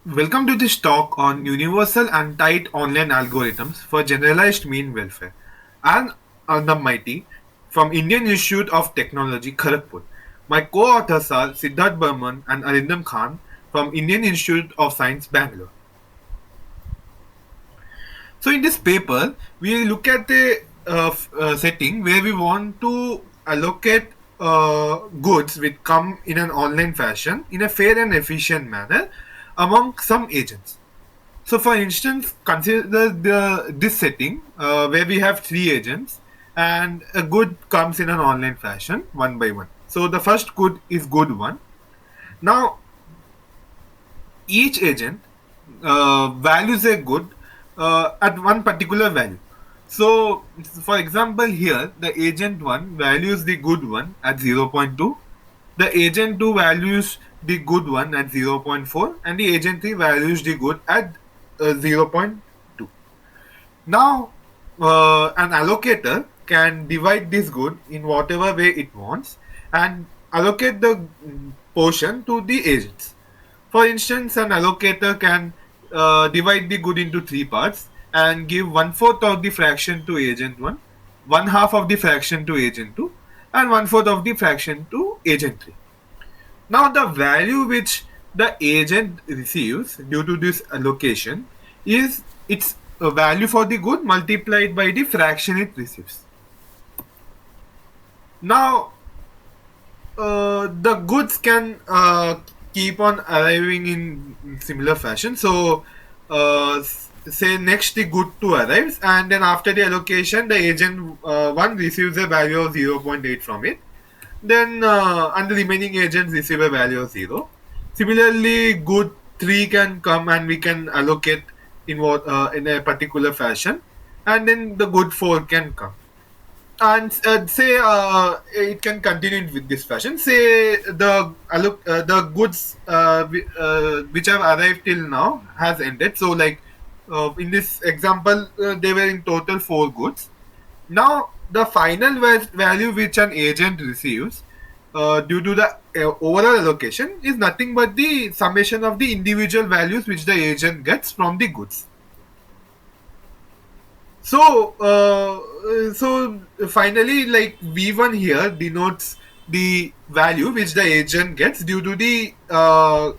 Welcome to this talk on universal and tight online algorithms for generalized mean welfare. I'm Arnab Maiti from Indian Institute of Technology, Kharagpur. My co-authors are Siddharth Burman and Arindam Khan from Indian Institute of Science, Bangalore. So in this paper, we look at the setting where we want to allocate goods which come in an online fashion in a fair and efficient manner among some agents. So, for instance, consider this setting where we have three agents, and a good comes in an online fashion one by one. So, the first good is good one. Now, each agent values a good at one particular value. So, for example, here the agent 1 values the good one at 0.2, the agent 2 values the good one at 0.4, and the agent 3 values the good at 0.2. Now, an allocator can divide this good in whatever way it wants and allocate the portion to the agents. For instance, an allocator can divide the good into three parts and give one fourth of the fraction to agent 1, one half of the fraction to agent 2, and one fourth of the fraction to agent 3. Now, the value which the agent receives due to this allocation is its value for the good multiplied by the fraction it receives. Now, the goods can keep on arriving in similar fashion. So, say next the good 2 arrives, and then after the allocation, the agent 1 receives a value of 0.8 from it. Then, and the remaining agents receive a value of 0. Similarly, good 3 can come and we can allocate in a particular fashion, and then the good 4 can come. And say it can continue with this fashion. Say the goods which have arrived till now has ended. So, like in this example, they were in total 4 goods. Now, the final value which an agent receives due to the overall allocation is nothing but the summation of the individual values which the agent gets from the goods. So, finally, like V1 here denotes the value which the agent gets due to the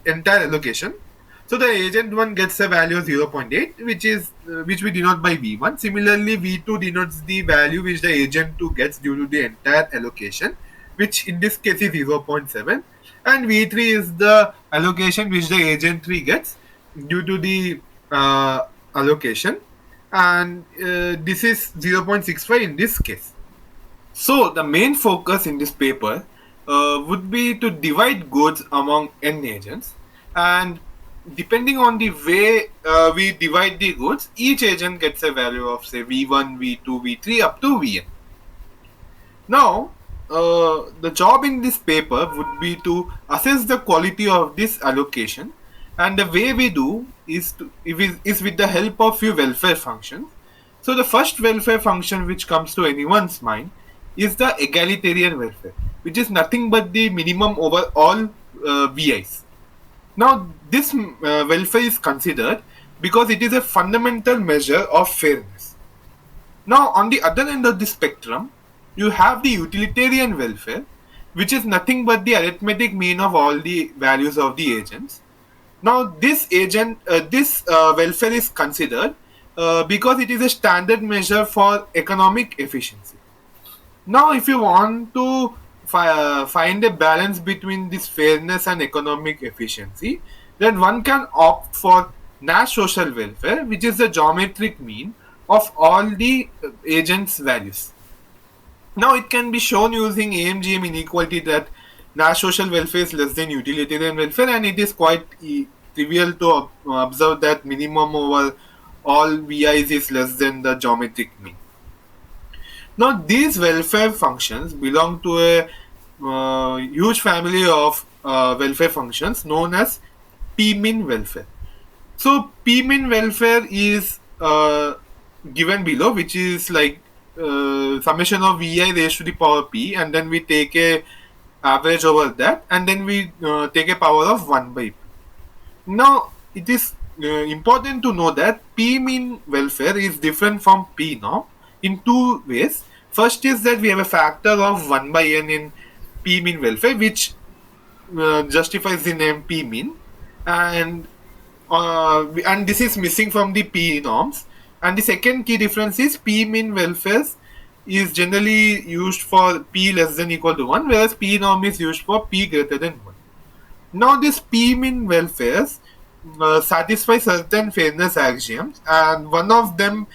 entire allocation. So the agent 1 gets a value of 0.8, which we denote by V1. Similarly, V2 denotes the value which the agent 2 gets due to the entire allocation, which in this case is 0.7, and V3 is the allocation which the agent 3 gets due to the allocation, and this is 0.65 in this case. So the main focus in this paper would be to divide goods among n agents, and depending on the way we divide the goods, each agent gets a value of say V1, V2, V3 up to Vn. Now, the job in this paper would be to assess the quality of this allocation, and the way we do is with the help of few welfare functions. So the first welfare function which comes to anyone's mind is the egalitarian welfare, which is nothing but the minimum over all VIs. Now, this welfare is considered because it is a fundamental measure of fairness. Now, on the other end of the spectrum, you have the utilitarian welfare, which is nothing but the arithmetic mean of all the values of the agents. Now, this welfare is considered because it is a standard measure for economic efficiency. Now, if you want to find a balance between this fairness and economic efficiency, then one can opt for Nash social welfare, which is the geometric mean of all the agents' values. Now, it can be shown using AMGM inequality that Nash social welfare is less than utilitarian welfare, and it is quite trivial to observe that minimum over all VIs is less than the geometric mean. Now, these welfare functions belong to a huge family of welfare functions known as P-min welfare. So, P-min welfare is given below, which is like summation of Vi raised to the power P, and then we take a average over that, and then we take a power of 1 by P. Now, it is important to know that P mean welfare is different from P norm in two ways. First is that we have a factor of 1 by n in P mean welfare, which justifies the name P mean, and and this is missing from the P norms. And the second key difference is P mean welfares is generally used for P less than equal to 1, whereas P norm is used for P greater than 1. Now, this P mean welfares satisfy certain fairness axioms, and one of them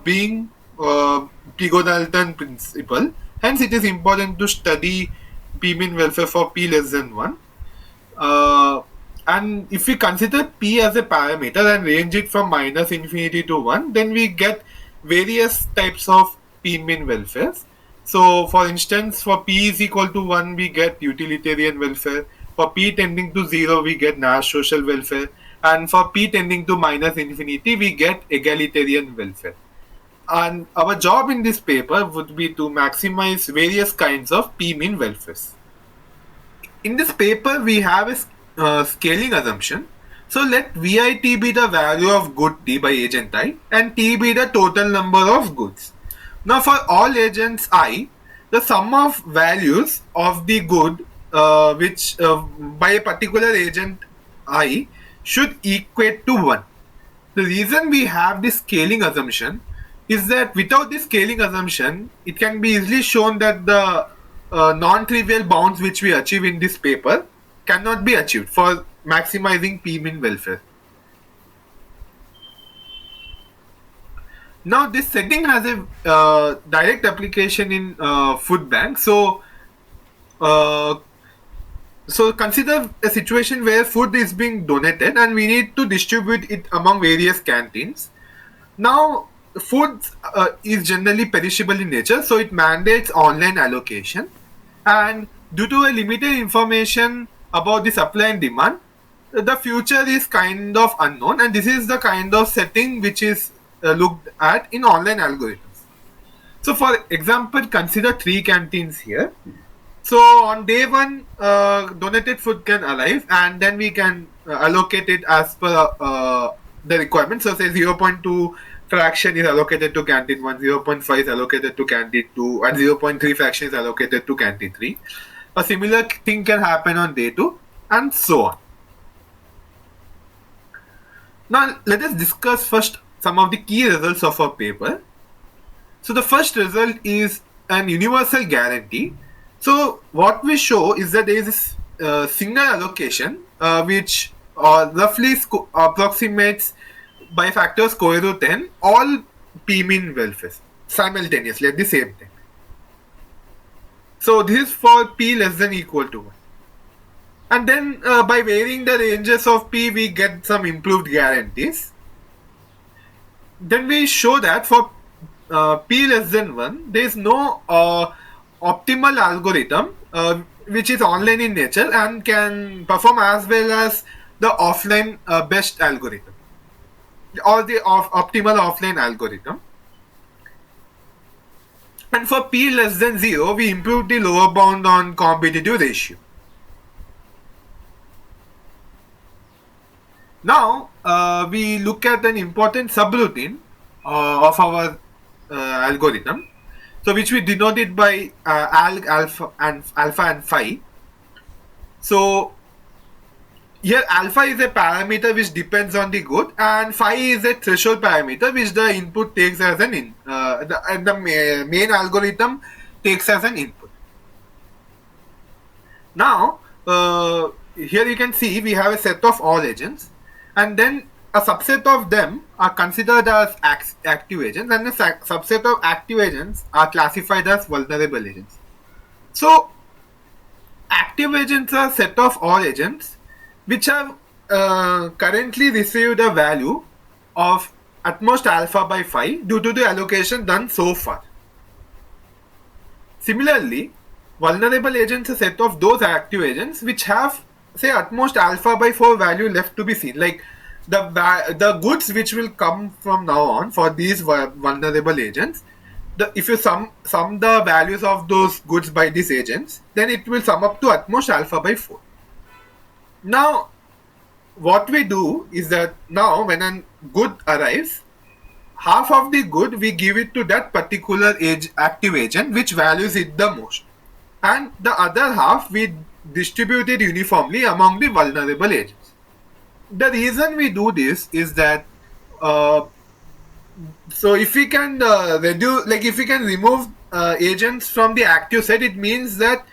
being Pigo-Dalton principle. Hence, it is important to study P mean welfare for P less than 1. And if we consider P as a parameter and range it from minus infinity to 1, then we get various types of P mean welfares. So, for instance, for P is equal to 1, we get utilitarian welfare. For P tending to 0, we get Nash social welfare. And for P tending to minus infinity, we get egalitarian welfare. And our job in this paper would be to maximize various kinds of P mean welfares. In this paper, we have a scaling assumption. So let VIT be the value of good T by agent I and T be the total number of goods. Now for all agents I, the sum of values of the good which by a particular agent I should equate to 1. The reason we have this scaling assumption is that without this scaling assumption, it can be easily shown that the non-trivial bounds which we achieve in this paper cannot be achieved for maximizing P mean welfare. Now this setting has a direct application in food bank. So consider a situation where food is being donated and we need to distribute it among various canteens. Now food is generally perishable in nature, so it mandates online allocation, and due to a limited information about the supply and demand, the future is kind of unknown, and this is the kind of setting which is looked at in online algorithms. So for example, consider 3 canteens here. So on day 1, donated food can arrive, and then we can allocate it as per the requirement. So say 0.2 fraction is allocated to canteen 1, 0.5 is allocated to canteen 2, and 0.3 fraction is allocated to canteen 3. A similar thing can happen on day 2, and so on. Now let us discuss first some of the key results of our paper. So the first result is an universal guarantee. So what we show is that there is a single allocation which roughly approximates by factor square root 10 all P mean welfares simultaneously at the same time. So this is for P less than equal to 1. And then by varying the ranges of P, we get some improved guarantees. Then we show that for P less than 1, there is no optimal algorithm which is online in nature and can perform as well as the offline best algorithm or the optimal offline algorithm. And for P less than 0, we improve the lower bound on competitive ratio. Now we look at an important subroutine of our algorithm, so which we denoted by alpha and phi. So here alpha is a parameter which depends on the good, and phi is a threshold parameter which the input takes as an the main algorithm takes as an input. Now here you can see we have a set of all agents, and then a subset of them are considered as active agents, and a subset of active agents are classified as vulnerable agents. So active agents are a set of all agents which have currently received a value of at most alpha by phi due to the allocation done so far. Similarly, vulnerable agents are a set of those active agents which have, say, at most alpha by 4 value left to be seen. Like the goods which will come from now on for these vulnerable agents, if you sum the values of those goods by these agents, then it will sum up to at most alpha by 4. Now what we do is that now when a good arrives, half of the good we give it to that particular active agent which values it the most, and the other half we distribute it uniformly among the vulnerable agents. The reason we do this is that uh, so if we can reduce, like if we can remove agents from the active set, it means that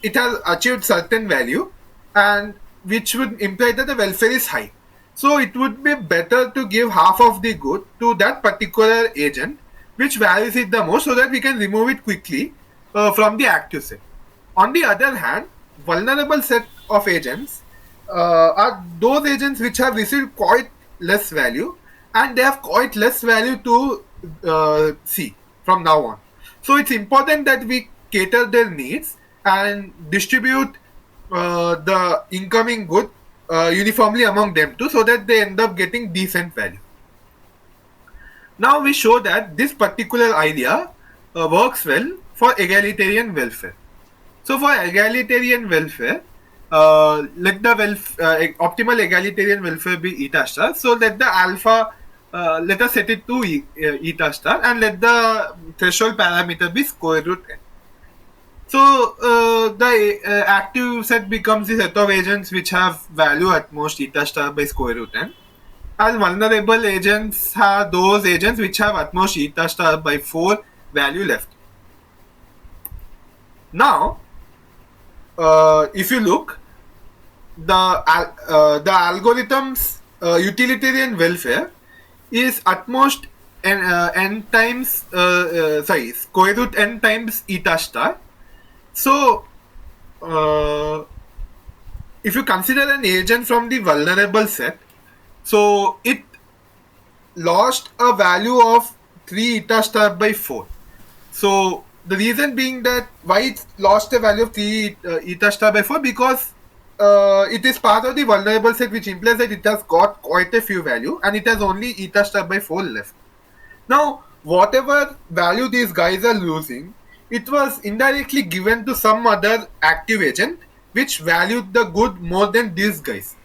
it has achieved certain value, and which would imply that the welfare is high. So it would be better to give half of the good to that particular agent which values it the most, so that we can remove it quickly from the active set. On the other hand, vulnerable set of agents are those agents which have received quite less value, and they have quite less value to see from now on. So it's important that we cater their needs and distribute the incoming good uniformly among them too, so that they end up getting decent value. Now we show that this particular idea works well for egalitarian welfare. So for egalitarian welfare, let the optimal egalitarian welfare be eta star. So let the alpha, let us set it to eta star, and let the threshold parameter be square root n. So the active set becomes the set of agents which have value at most eta star by square root n. And vulnerable agents are those agents which have at most eta star by 4 value left. Now, if you look, the algorithm's utilitarian welfare is at most n times square root n times eta star. So if you consider an agent from the vulnerable set, so it lost a value of 3 eta star by 4. So the reason being that why it lost a value of 3 eta star by 4, because it is part of the vulnerable set, which implies that it has got quite a few value and it has only eta star by 4 left. Now, whatever value these guys are losing, it was indirectly given to some other active agent which valued the good more than these guys.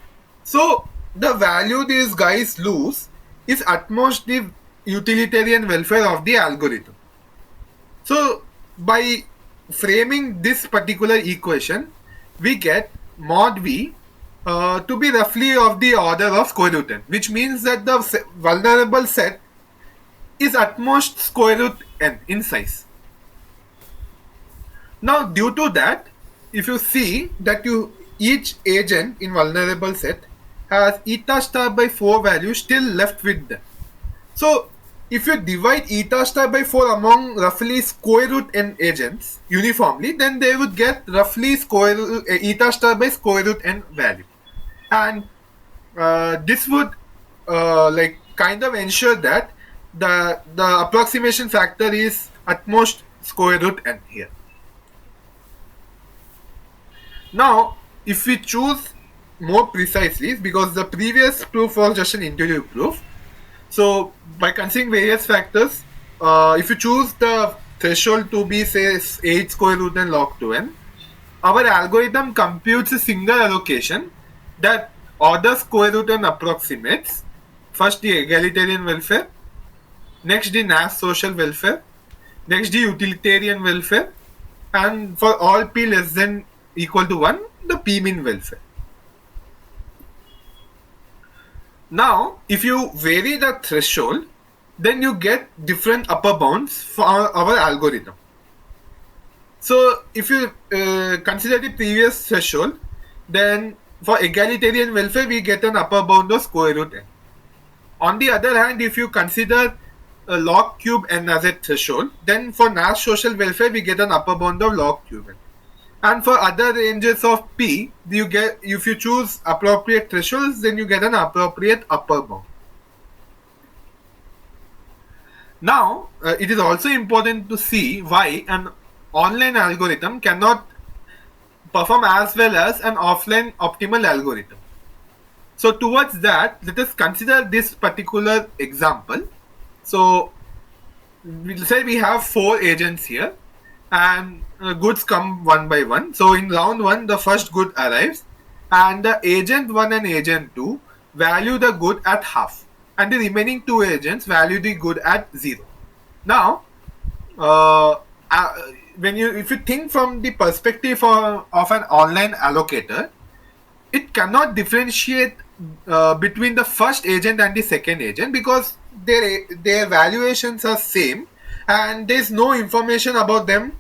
So the value these guys lose is at most the utilitarian welfare of the algorithm. So by framing this particular equation, we get mod v to be roughly of the order of square root n, which means that the vulnerable set is at most square root n in size. Now, due to that, if you see that each agent in vulnerable set has eta star by 4 value still left with them. So if you divide eta star by 4 among roughly square root n agents uniformly, then they would get roughly eta star by square root n value. And this would like kind of ensure that the approximation factor is at most square root n here. Now, if we choose more precisely, because the previous proof was just an intuitive proof, so by considering various factors, if you choose the threshold to be say 8 square root n log 2n, our algorithm computes a single allocation that order square root n approximates first the egalitarian welfare, next the Nash social welfare, next the utilitarian welfare, and for all p less than equal to 1, the p-min welfare. Now, if you vary the threshold, then you get different upper bounds for our algorithm. So, if you consider the previous threshold, then for egalitarian welfare, we get an upper bound of square root n. On the other hand, if you consider log cube n as a threshold, then for Nash social welfare, we get an upper bound of log cube n. And for other ranges of p, you get, if you choose appropriate thresholds, then you get an appropriate upper bound. Now, it is also important to see why an online algorithm cannot perform as well as an offline optimal algorithm. So towards that, let us consider this particular example. So we'll say we have 4 agents here, and goods come one by one. So in round 1, the first good arrives, and the agent 1 and agent 2 value the good at half, and the remaining two agents value the good at 0. Now, uh, uh, when you if you think from the perspective of an online allocator, it cannot differentiate between the first agent and the second agent because their valuations are same, and there's no information about them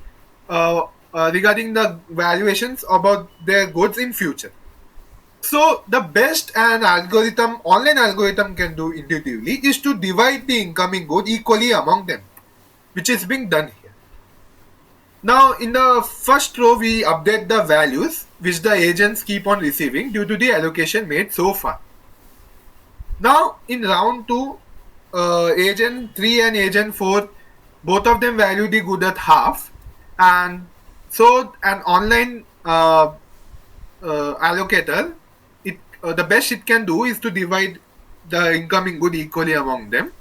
regarding the valuations about their goods in future. So the best an online algorithm can do intuitively is to divide the incoming good equally among them, which is being done here. Now, in the first row, we update the values which the agents keep on receiving due to the allocation made so far. Now, in round 2, agent 3 and agent 4, both of them value the good at half, and so an online allocator, the best it can do is to divide the incoming good equally among them.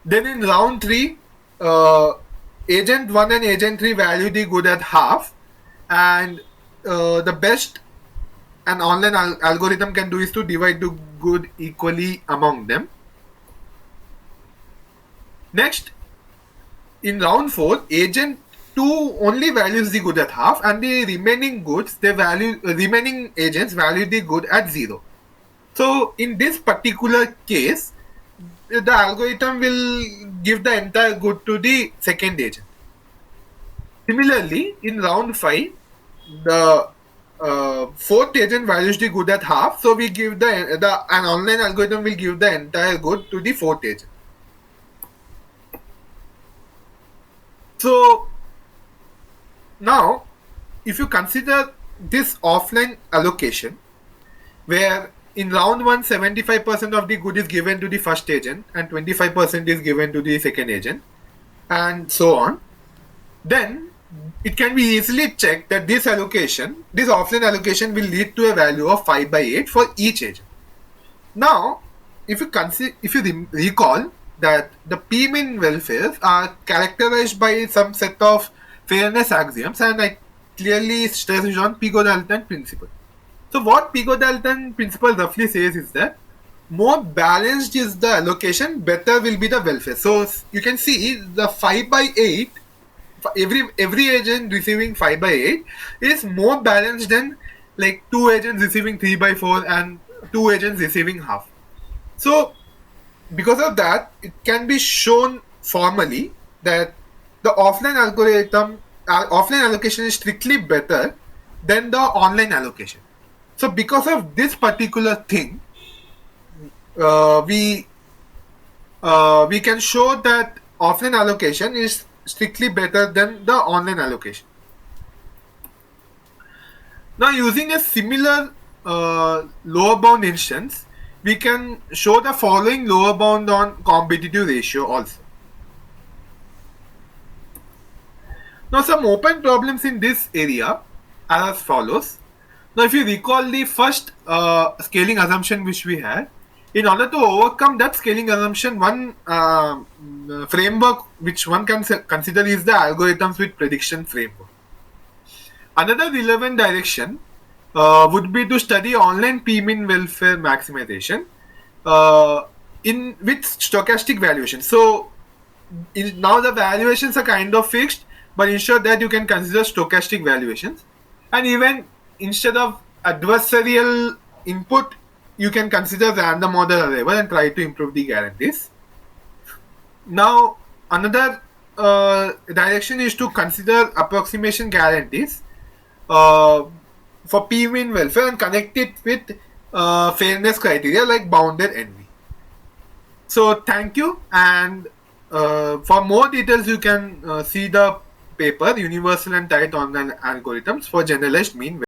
Then in round 3, agent 1 and agent 3 value the good at half, and the best an online algorithm can do is to divide the good equally among them. Next, in round 4, agent 2 only values the good at half, and the remaining goods, remaining agents value the good at 0. So in this particular case, the algorithm will give the entire good to the second agent. Similarly, in round 5, the fourth agent values the good at half, so we give an online algorithm will give the entire good to the fourth agent. So now, if you consider this offline allocation, where in round 1, 75% of the good is given to the first agent and 25% is given to the second agent, and so on, then it can be easily checked that this offline allocation will lead to a value of 5 by 8 for each agent. Now, if you recall that the p-min welfares are characterized by some set of fairness axioms, and I clearly stressed on Pigot-Dalton principle. So what Pigot-Dalton principle roughly says is that more balanced is the allocation, better will be the welfare. So you can see the 5 by 8, every agent receiving 5 by 8 is more balanced than like 2 agents receiving 3 by 4 and 2 agents receiving half. So because of that, it can be shown formally that the offline allocation is strictly better than the online allocation. So because of this particular thing, we can show that offline allocation is strictly better than the online allocation. Now, using a similar lower bound instance, we can show the following lower bound on competitive ratio also. Now, some open problems in this area are as follows. Now, if you recall the first scaling assumption which we had, in order to overcome that scaling assumption, one framework which one can consider is the algorithms with prediction framework. Another relevant direction would be to study online p-min welfare maximization with stochastic valuation. So now the valuations are kind of fixed, but ensure that you can consider stochastic valuations, and even instead of adversarial input, you can consider random order arrival and try to improve the guarantees. Now, another direction is to consider approximation guarantees for p-min welfare and connect it with fairness criteria like bounded envy. So thank you, and for more details you can see the paper Universal and Tight Online Algorithms for Generalized Mean.